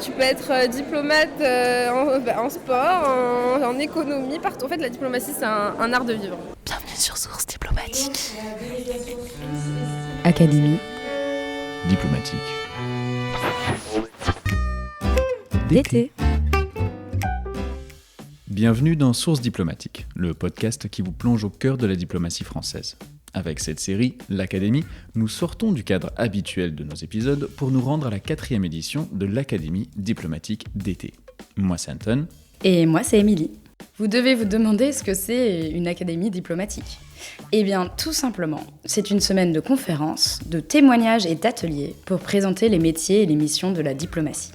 Tu peux être diplomate en sport, en économie, partout. En fait, la diplomatie, c'est un art de vivre. Bienvenue sur Source Diplomatique. Académie diplomatique d'été. Bienvenue dans Source Diplomatique, le podcast qui vous plonge au cœur de la diplomatie française. Avec cette série, l'Académie, nous sortons du cadre habituel de nos épisodes pour nous rendre à la 4e édition de l'Académie diplomatique d'été. Moi c'est Anton. Et moi c'est Émilie. Vous devez vous demander ce que c'est une académie diplomatique. Eh bien, tout simplement, c'est une semaine de conférences, de témoignages et d'ateliers pour présenter les métiers et les missions de la diplomatie.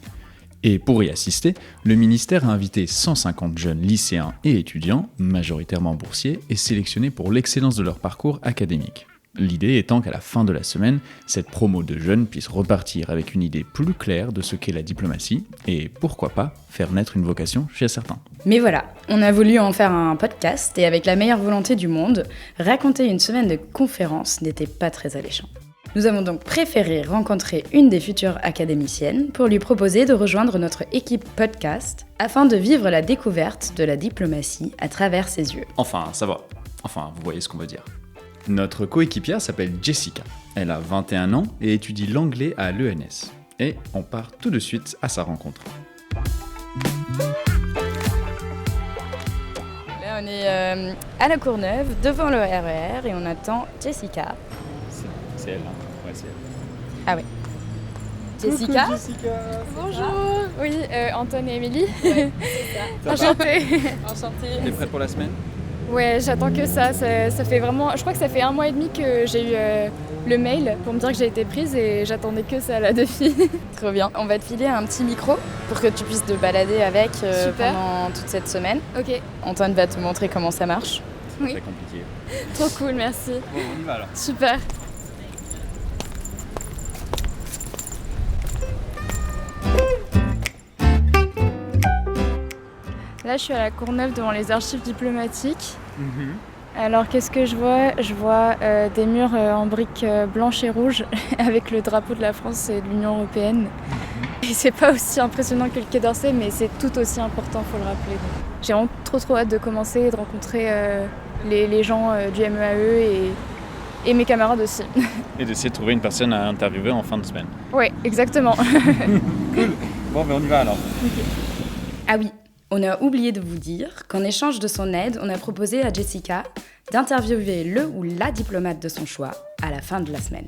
Et pour y assister, le ministère a invité 150 jeunes lycéens et étudiants, majoritairement boursiers, et sélectionnés pour l'excellence de leur parcours académique. L'idée étant qu'à la fin de la semaine, cette promo de jeunes puisse repartir avec une idée plus claire de ce qu'est la diplomatie et, pourquoi pas, faire naître une vocation chez certains. Mais voilà, on a voulu en faire un podcast et avec la meilleure volonté du monde, raconter une semaine de conférences n'était pas très alléchant. Nous avons donc préféré rencontrer une des futures académiciennes pour lui proposer de rejoindre notre équipe podcast afin de vivre la découverte de la diplomatie à travers ses yeux. Enfin, ça va. Enfin, vous voyez ce qu'on veut dire. Notre coéquipière s'appelle Jessica. Elle a 21 ans et étudie l'anglais à l'ENS. Et on part tout de suite à sa rencontre. Là, on est à la Courneuve, devant le RER, et on attend Jessica. C'est elle, hein. Ouais, c'est elle. Ah ouais. Jessica. Coucou Jessica. Bonjour. Oui, Anton et Émilie. Ouais, Enchantée. Enchantée. T'es prête pour la semaine ? Ouais, j'attends que ça. Ça fait vraiment... Je crois que ça fait 1 mois et demi que j'ai eu le mail pour me dire que j'ai été prise et j'attendais que ça là depuis. Trop bien. On va te filer un petit micro pour que tu puisses te balader avec pendant toute cette semaine. Ok. Antoine va te montrer comment ça marche. Oui. C'est compliqué. Trop cool, merci. Bon, on y va alors. Super. Là, je suis à la Courneuve devant les archives diplomatiques. Alors, qu'est-ce que je vois ? Je vois des murs en briques blanches et rouges avec le drapeau de la France et de l'Union européenne. Et c'est pas aussi impressionnant que le Quai d'Orsay, mais c'est tout aussi important, faut le rappeler. Donc, j'ai vraiment trop hâte de commencer et de rencontrer les gens du MEAE et mes camarades aussi. Et d'essayer de trouver une personne à interviewer en fin de semaine. Ouais, exactement. Cool. Bon, ben on y va alors. Okay. Ah oui, on a oublié de vous dire qu'en échange de son aide, on a proposé à Jessica d'interviewer le ou la diplomate de son choix à la fin de la semaine.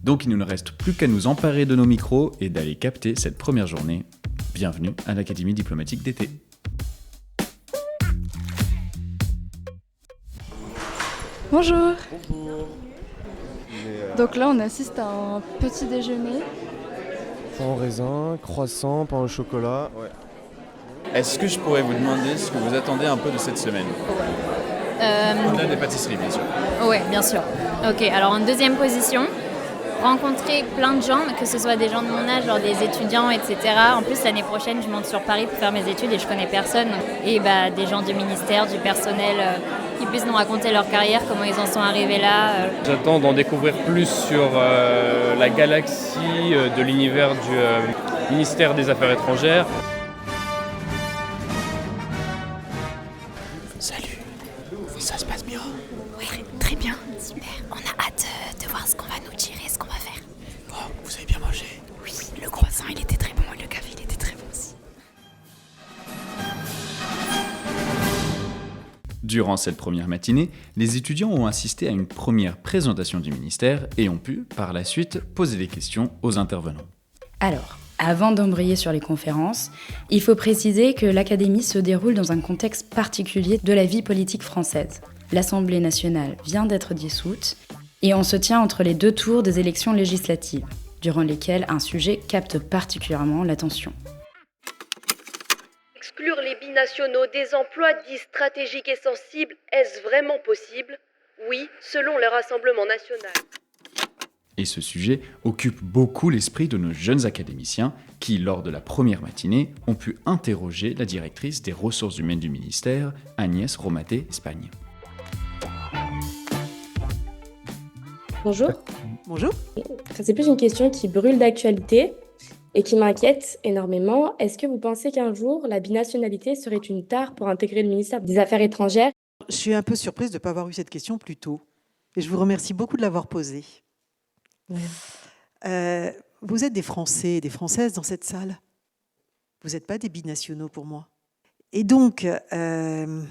Donc il ne nous reste plus qu'à nous emparer de nos micros et d'aller capter cette première journée. Bienvenue à l'Académie diplomatique d'été. Bonjour. Bonjour. Donc là, on assiste à un petit déjeuner. Pain au raisin, croissant, pain au chocolat. Ouais. Est-ce que je pourrais vous demander ce que vous attendez un peu de cette semaine ? Au-delà des pâtisseries, bien sûr. Oui, bien sûr. Ok, alors en deuxième position, rencontrer plein de gens, que ce soit des gens de mon âge, genre des étudiants, etc. En plus, l'année prochaine, je monte sur Paris pour faire mes études et je connais personne. Et des gens du ministère, du personnel, qui puissent nous raconter leur carrière, comment ils en sont arrivés là. J'attends d'en découvrir plus sur la galaxie de l'univers du ministère des Affaires étrangères. Salut, ça se passe bien ? Oui, très bien, super. On a hâte de voir ce qu'on va nous dire et ce qu'on va faire. Bon, vous avez bien mangé ? Oui, le croissant, il était très bon et le café, il était très bon aussi. Durant cette première matinée, les étudiants ont assisté à une première présentation du ministère et ont pu, par la suite, poser des questions aux intervenants. Alors, avant d'embrayer sur les conférences, il faut préciser que l'Académie se déroule dans un contexte particulier de la vie politique française. L'Assemblée nationale vient d'être dissoute et on se tient entre les 2 tours des élections législatives, durant lesquelles un sujet capte particulièrement l'attention. Exclure les binationaux des emplois dits stratégiques et sensibles, est-ce vraiment possible ? Oui, selon le Rassemblement national. Et ce sujet occupe beaucoup l'esprit de nos jeunes académiciens qui, lors de la première matinée, ont pu interroger la directrice des ressources humaines du ministère, Agnès Romaté-Espagne. Bonjour. Bonjour. C'est plus une question qui brûle d'actualité. et qui m'inquiète énormément. Est-ce que vous pensez qu'un jour, la binationalité serait une tare pour intégrer le ministère des Affaires étrangères ? Je suis un peu surprise de ne pas avoir eu cette question plus tôt. Et je vous remercie beaucoup de l'avoir posée. Ouais. Vous êtes des Français et des Françaises dans cette salle. Vous n'êtes pas des binationaux pour moi. Et donc, je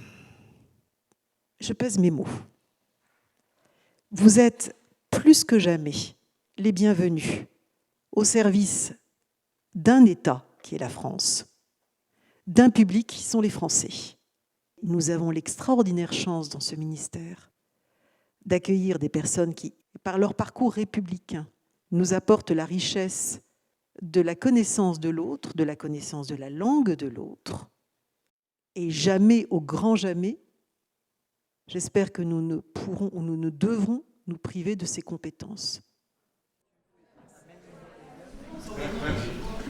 pèse mes mots. Vous êtes plus que jamais les bienvenus au service d'un État qui est la France, d'un public qui sont les Français. Nous avons l'extraordinaire chance dans ce ministère d'accueillir des personnes qui, par leur parcours républicain, nous apportent la richesse de la connaissance de l'autre, de la connaissance de la langue de l'autre. Et jamais, au grand jamais, j'espère que nous ne pourrons ou nous ne devrons nous priver de ces compétences.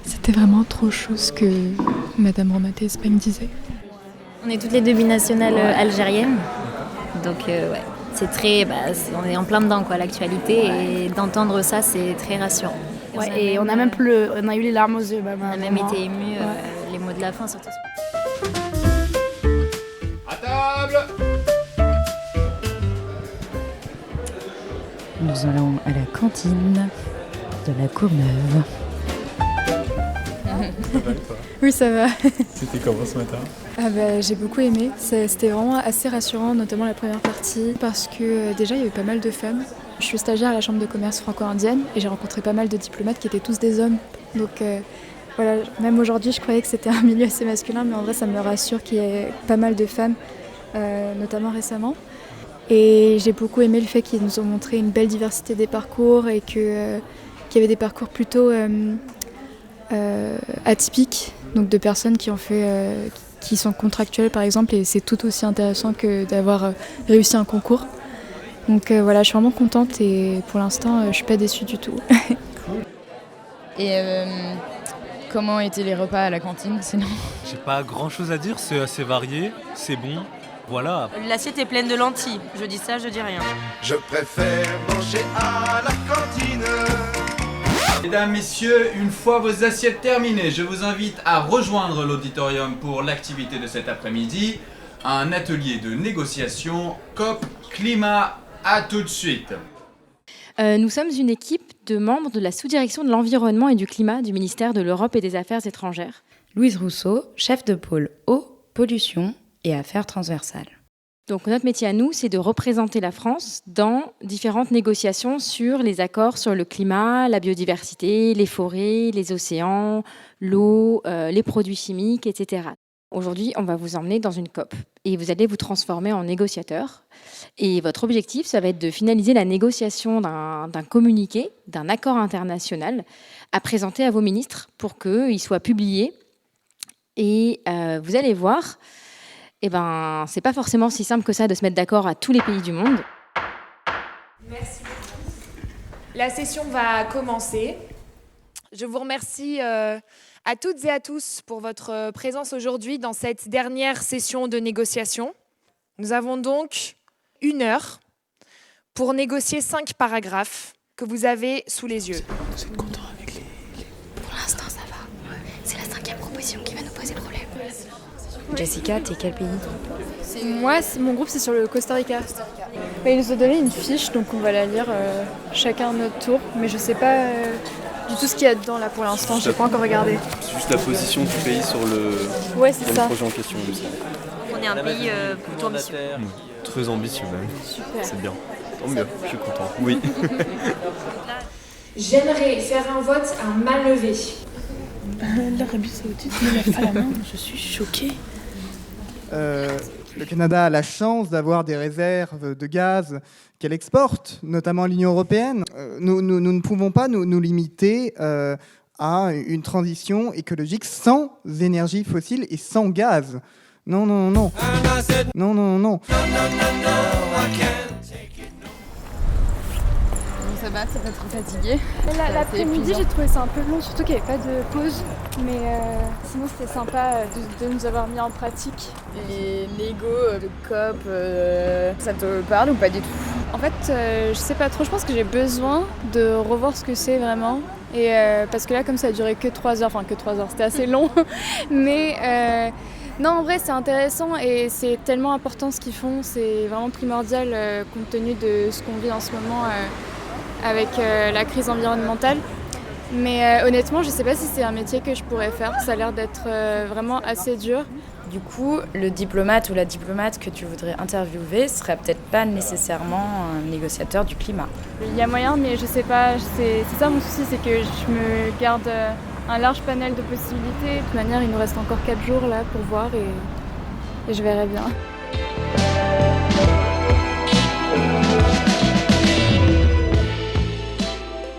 C'était vraiment trop chaud ce que Madame Ramata Espagne disait. On est toutes les deux binationales algériennes, donc ouais, c'est très, on est en plein dedans quoi, l'actualité, et d'entendre ça, c'est très rassurant. Ouais, et on a eu les larmes aux yeux. On a même été émus, les mots de la fin surtout. À table. Nous allons à la cantine de la Courneuve. Ça va toi ? Oui, ça va. C'était comment ce matin ? J'ai beaucoup aimé. C'était vraiment assez rassurant, notamment la première partie, parce que déjà, il y avait pas mal de femmes. Je suis stagiaire à la Chambre de commerce franco-indienne et j'ai rencontré pas mal de diplomates qui étaient tous des hommes. Donc voilà, même aujourd'hui, je croyais que c'était un milieu assez masculin, mais en vrai, ça me rassure qu'il y ait pas mal de femmes, notamment récemment. Et j'ai beaucoup aimé le fait qu'ils nous ont montré une belle diversité des parcours et qu'il y avait des parcours plutôt atypiques, donc de personnes qui ont fait, qui sont contractuelles par exemple, et c'est tout aussi intéressant que d'avoir réussi un concours. Donc voilà, je suis vraiment contente et pour l'instant, je suis pas déçue du tout. Cool. Et comment étaient les repas à la cantine sinon ? J'ai pas grand chose à dire, c'est assez varié, c'est bon. Voilà. L'assiette est pleine de lentilles. Je dis ça, je dis rien. Je préfère manger à la cantine. Mesdames, messieurs, une fois vos assiettes terminées, je vous invite à rejoindre l'auditorium pour l'activité de cet après-midi, un atelier de négociation COP Climat. À tout de suite. Nous sommes une équipe de membres de la sous-direction de l'environnement et du climat du ministère de l'Europe et des Affaires étrangères. Louise Rousseau, chef de pôle eau, pollution et affaires transversales. Donc notre métier à nous, c'est de représenter la France dans différentes négociations sur les accords sur le climat, la biodiversité, les forêts, les océans, l'eau, les produits chimiques, etc. Aujourd'hui, on va vous emmener dans une COP et vous allez vous transformer en négociateur. Et votre objectif, ça va être de finaliser la négociation d'un communiqué, d'un accord international à présenter à vos ministres pour qu'il soit publié. Et vous allez voir, c'est pas forcément si simple que ça de se mettre d'accord à tous les pays du monde. Merci. La session va commencer. Je vous remercie à toutes et à tous pour votre présence aujourd'hui dans cette dernière session de négociation. Nous avons donc 1 heure pour négocier 5 paragraphes que vous avez sous les yeux. Vous êtes content avec les... Pour l'instant, ça va. C'est la 5e proposition qui va nous poser problème. Jessica, t'es quel pays ? Moi, mon groupe, c'est sur le Costa Rica. Ils nous ont donné une fiche, donc on va la lire chacun à notre tour. Mais je sais pas du tout ce qu'il y a dedans là pour l'instant, je n'ai pas encore regardé. C'est juste la position du pays sur le projet en question. On est un pays plutôt ambitieux. Très ambitieux même. Super. C'est bien. Tant mieux, je suis content. Oui. J'aimerais faire un vote à main levée. L'Arabie Saoudite ne lève pas la main, je suis choquée. Le Canada a la chance d'avoir des réserves de gaz qu'elle exporte, notamment à l'Union européenne. Nous ne pouvons pas nous limiter à une transition écologique sans énergie fossile et sans gaz. Non, non, non. Non, non, non. Ça va, c'est pas trop fatigué. L'après-midi, j'ai trouvé ça un peu long, surtout qu'il n'y avait pas de pause. Mais sinon, c'était sympa de nous avoir mis en pratique. Les négos de COP, ça te parle ou pas du tout ? En fait, je sais pas trop, je pense que j'ai besoin de revoir ce que c'est vraiment Et parce que là, comme ça a duré que 3 heures, c'était assez long. Mais non, en vrai, c'est intéressant et c'est tellement important ce qu'ils font. C'est vraiment primordial compte tenu de ce qu'on vit en ce moment avec la crise environnementale. Mais honnêtement, je ne sais pas si c'est un métier que je pourrais faire. Ça a l'air d'être vraiment assez dur. Du coup, le diplomate ou la diplomate que tu voudrais interviewer serait peut-être pas nécessairement un négociateur du climat. Il y a moyen, mais je sais pas. C'est ça mon souci, c'est que je me garde un large panel de possibilités. De toute manière, il nous reste encore 4 jours là pour voir et je verrai bien.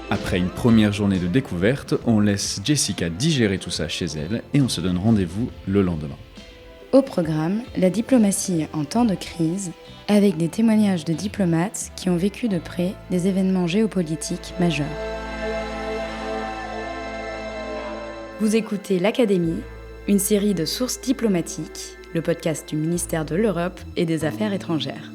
Après une première journée de découverte, on laisse Jessica digérer tout ça chez elle et on se donne rendez-vous le lendemain. Au programme, la diplomatie en temps de crise, avec des témoignages de diplomates qui ont vécu de près des événements géopolitiques majeurs. Vous écoutez l'Académie, une série de sources diplomatiques, le podcast du ministère de l'Europe et des Affaires étrangères.